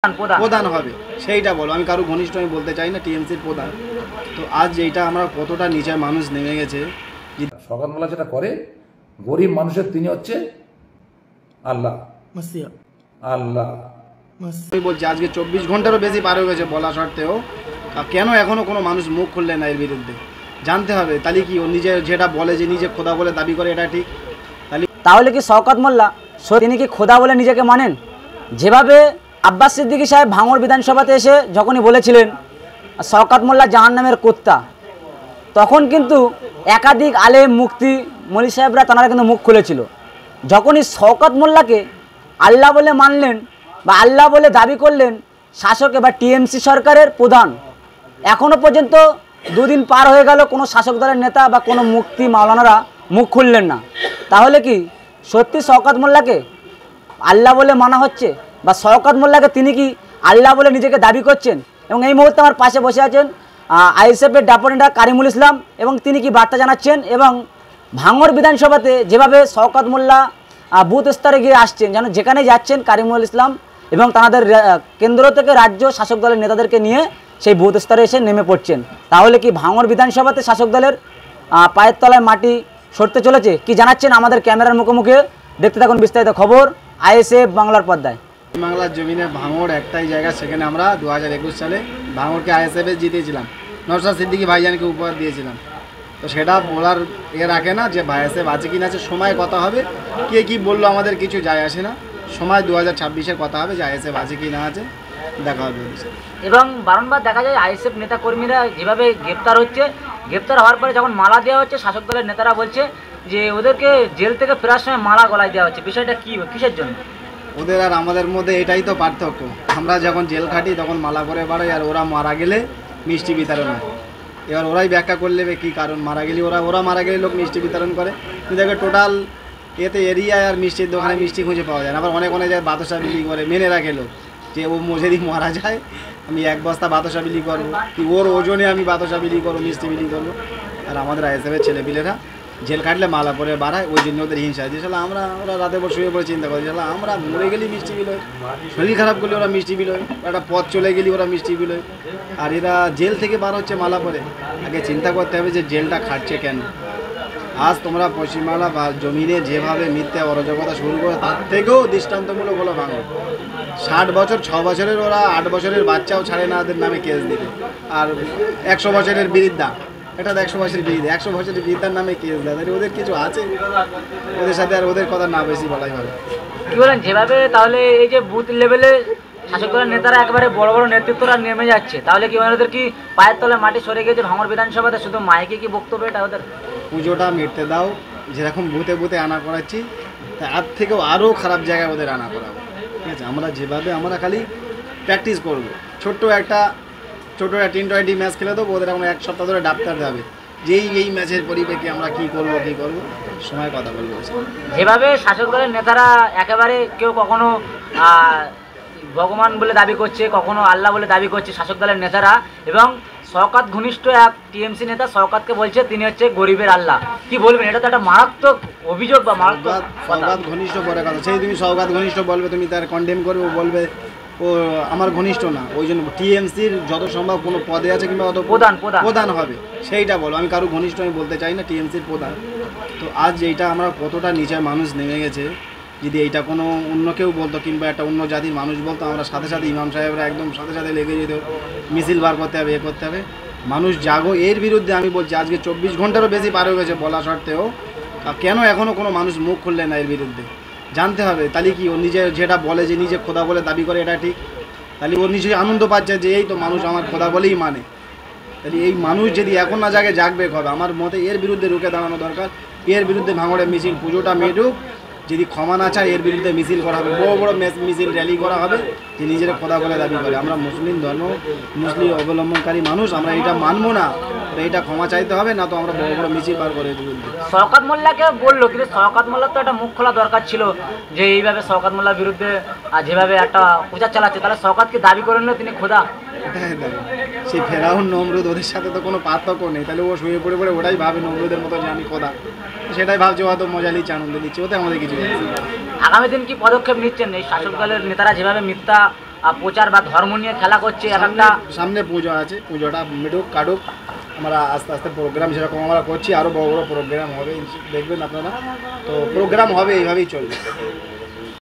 প্রধান হবে সেইটা বলো। আমি কারো ঘনিষ্ঠ আমি বলতে চাই না, টিএমসির প্রধান। তো আজ এইটা আমরা কতটা নিচের মানুষ নেমে গেছে। শওকত মোল্লা যেটা করে গরিব মানুষের, তিনি হচ্ছে আল্লাহ আল্লাহ। আমি বলছি আজকে 24 ঘন্টারও বেশি পার হয়ে গেছে বলা সত্ত্বেও কেন এখনো কোনো মানুষ মুখ খুললে না এর বিরুদ্ধে? জানতে হবে তাহলে কি ও নিজে যেটা বলে যে নিজে খোদা বলে দাবি করে এটা ঠিক? তাহলে কি শওকত মোল্লা তিনি কি খোদা বলে নিজেকে মানেন? যেভাবে আব্বাস সিদ্দিকী সাহেব ভাঙড় বিধানসভাতে এসে যখনই বলেছিলেন শওকত মোল্লা জাহান্নামের কুত্তা, তখন কিন্তু একাধিক আলেম মুফতি মৌলভী সাহেবরা তারা কিন্তু মুখ খুলেছিল। যখনই শওকত মোল্লাকে আল্লাহ বলে মানলেন বা আল্লাহ বলে দাবি করলেন শাসক বা টিএমসি সরকারের প্রধান, এখনও পর্যন্ত দুদিন পার হয়ে গেল কোনো শাসক দলের নেতা বা কোনো মুফতি মাওলানারা মুখ খুললেন না। তাহলে কি সত্যি শওকত মোল্লাকে আল্লাহ বলে মানা হচ্ছে বা শওকত মোল্লাকে তিনি কি আল্লাহ বলে নিজেকে দাবি করছেন? এবং এই মুহূর্তে আমার পাশে বসে আছেন আইএসএফের ডাপোনেতা কারিমুল ইসলাম, এবং তিনি কি বার্তা জানাচ্ছেন এবং ভাঙড় বিধানসভাতে যেভাবে শওকত মোল্লা বুথ স্তরে গিয়ে আসছেন, যেন যেখানে যাচ্ছেন কারিমুল ইসলাম এবং তাদের কেন্দ্র থেকে রাজ্য শাসক দলের নেতাদেরকে নিয়ে সেই বুথ স্তরে এসে নেমে পড়ছেন। তাহলে কি ভাঙড় বিধানসভাতে শাসক দলের পায়ের তলায় মাটি সরতে চলেছে? কি জানাচ্ছেন আমাদের ক্যামেরার মুখোমুখি? দেখতে থাকুন বিস্তারিত খবর আইএসএফ বাংলার পর্দায়। বাংলার জমিনে ভাঙড় একটাই জায়গা, সেখানে আমরা 2021 সালে ভাঙড়কে আইএসএফে জিতেছিলাম, নওশাদ সিদ্দিকী ভাইজানকে উপহার দিয়েছিলাম। তো সেটা বলার রাখে না যে আইএসএফ আছে কি না আছে, সময় কথা হবে, কে কি বললো আমাদের কিছু যায় আসে না। সময় 2026-এর কথা হবে যে আইএসএফ আছে কি না আছে, দেখা হবে। এবং বারংবার দেখা যায় আইএসএফ নেতাকর্মীরা যেভাবে গ্রেপ্তার হচ্ছে, গ্রেপ্তার হওয়ার পরে যখন মালা দেওয়া হচ্ছে শাসক দলের নেতারা বলছে যে ওদেরকে জেল থেকে ফেরার সময় মালা গলায় দেওয়া হচ্ছে। বিষয়টা কি, কিসের জন্য? ওদের আর আমাদের মধ্যে এটাই তো পার্থক্য। আমরা যখন জেল খাটি তখন মালা করে বাড়াই, আর ওরা মারা গেলে মিষ্টি বিতরণ হয়। এবার ওরাই ব্যাখ্যা করলে কী কারণ মারা গেলে, ওরা মারা গেলে লোক মিষ্টি বিতরণ করে। কিন্তু দেখবে টোটাল এতে এরিয়ায় আর মিষ্টির দোকানে মিষ্টি খুঁজে পাওয়া যায় না। আবার অনেক জায়গায় বাতাসা বিলি করে, মেনে রাখে লোক যে ও যদি মারা যায় আমি 1 বস্তা বাতাসা বিলি করবো, কি ওর ওজনে আমি বাতাসা বিলি করবো, মিষ্টি বিলি করবো। আর আমাদের আইএসএফের ছেলেপিলেরা জেল কাটলে মালা পরে বাড়ায়, ওই জন্য ওদের হিংসা যে শালা ওরা রাতে বসে শুয়ে পড়ে চিন্তা করে শালা আমরা মরে গেলি মিষ্টি বিল হয়, শরীর খারাপ করলে ওরা মিষ্টি বিল হয়, একটা পথ চলে গেলি ওরা মিষ্টি বিল হয়। আর এরা জেল থেকে বার হচ্ছে মালা পরে। আগে চিন্তা করতে হবে যে জেলটা খাটছে কেন। আজ তোমরা পশ্চিমবাংলা বা জমিনে যেভাবে মিথ্যা অরাজকতা শুরু করে, তার থেকেও দৃষ্টান্তমূলক হলো ভাঙড়। 60 বছর 6 বছরের ওরা 8 বছরের বাচ্চাও ছাড়ে না ওদের নামে কেস দিতে। আর 100 বছরের বৃদ্ধা, এটা 100 বছরের বৃদ্ধা, 100 বছরের বৃদ্ধার নামে কেস দেয়। ওদের কিছু আছে? ওদের সাথে আর ওদের কথা না বেশি বলাই ভালো। কি বলেন যেভাবে তাহলে এই যে বুথ লেভেলে শাসক দলের নেতারা একেবারে বড় বড় নেতৃত্বরা নেমে যাচ্ছে, তাহলে কি ওদের কি পায়ের তলে মাটি সরে গেছে ভাঙড় বিধানসভাতে? শুধু মাইকে কি বক্তব্য এটা ওদের? পুজোটা মিটতে দাও, যেরকম বুথে বুথে আনা করাচ্ছি তার থেকেও আরও খারাপ জায়গায় ওদের আনা করাবো। ঠিক আছে, আমরা যেভাবে আমরা খালি প্র্যাকটিস করবো, ছোট্ট একটা টি20 ম্যাচ খেলে দেবো, ওদের এখন 1 সপ্তাহ ধরে ডাক্তার দেবে যে এই ম্যাচের পরিপ্রেক্ষে আমরা কী করবো সময় কথা বলবো। যেভাবে শাসক দলের নেতারা একেবারে কেউ কখনো ভগবান বলে দাবি করছে, কখনো আল্লাহ বলে দাবি করছে শাসক দলের নেতারা, এবং শওকত ঘনিষ্ঠ এক টিএমসি নেতা শওকতকে বলছে তিনি হচ্ছে গরিবের আল্লাহ। কি বলবেন? এটা তো একটা মারাত্মক অভিযোগ বা মারাত্মক। শওকত ঘনিষ্ঠ পরে কথা, সেই তুমি শওকত ঘনিষ্ঠ বলবে, তুমি তার কন্ডেম করবে, বলবে ও আমার ঘনিষ্ঠ না। ওই জন্য টিএমসির যত সম্ভব কোনো পদে আছে কিংবা অত প্রধান হবে সেইটা বলো। আমি কারো ঘনিষ্ঠ আমি বলতে চাই না, টিএমসির প্রধান। তো আজ এইটা আমরা কতটা নিচের মানুষ নেমে গেছে, যদি এইটা কোনো অন্য কেউ বলতো কিংবা একটা অন্য জাতির মানুষ বলতো, আমরা সাথে সাথে ইমাম সাহেবরা একদম সাথে সাথে লেগে যেত, মিছিল বার করতে হবে, করতে হবে। মানুষ জাগো এর বিরুদ্ধে। আমি বলছি আজকে 24 ঘন্টারও বেশি পার হয়ে গেছে বলা সত্ত্বেও কেন এখনও কোনো মানুষ মুখ খুললে না এর বিরুদ্ধে? জানতে হবে তাহলে কি ও নিজে যেটা বলে যে নিজে খোদা বলে দাবি করে এটা ঠিক? তাহলে ওর নিজে আনন্দ পাচ্ছে যে এই তো মানুষ আমার খোদা বলেই মানে। তাহলে এই মানুষ যদি এখন না জাগে জাগবে কবে? আমার মতে এর বিরুদ্ধে রুখে দাঁড়ানো দরকার। এর বিরুদ্ধে ভাঙড়ে মিছিল, পুজোটা মেটুক, যদি ক্ষমা না চায় এর বিরুদ্ধে মিছিল করা হবে, বড় বড় মিছিল র্যালি করা হবে যে নিজের খোদা বলে দাবি করে। আমরা মুসলিম ধর্ম, মুসলিম অবলম্বনকারী মানুষ, আমরা এটা মানবো না। এটা ক্ষমা চাইতে হবে, না তো আমরা বড় বড় মিছিল বার করে দেবো। শওকত মোল্লাকে বললো, কিন্তু শওকত মোল্লার তো একটা মুখ খোলা দরকার ছিল যে এইভাবে শওকত মোল্লার বিরুদ্ধে যেভাবে একটা প্রচার চালাচ্ছে, তাহলে শওকতকে দাবি করে নিল তিনি খোদা। সেই ফেরাউন নমরুদ ওদের সাথে তো কোনো পার্থক্য নেই। তাহলে ও শুয়ে পড়ে পড়ে ওটাই ভাবে নমরুদের মতো যে আমি খোদা, সেটাই ভাবছে, হয়তো মজা নিচ্ছে, আনন্দ নিচ্ছে, ওতে আমাদের কিছু। আগামী দিন কি পদক্ষেপ নিচ্ছেন এই শাসক দলের নেতারা যেভাবে মিথ্যা প্রচার বা ধর্ম নিয়ে খেলা করছে এক একটা। সামনে পুজো আছে, পুজোটা মিটুক কাটুক, আমরা আস্তে আস্তে প্রোগ্রাম যেরকম আমরা করছি আরও বড় বড় প্রোগ্রাম হবে, দেখবেন আপনারা। তো প্রোগ্রাম হবে, এইভাবেই চলবে।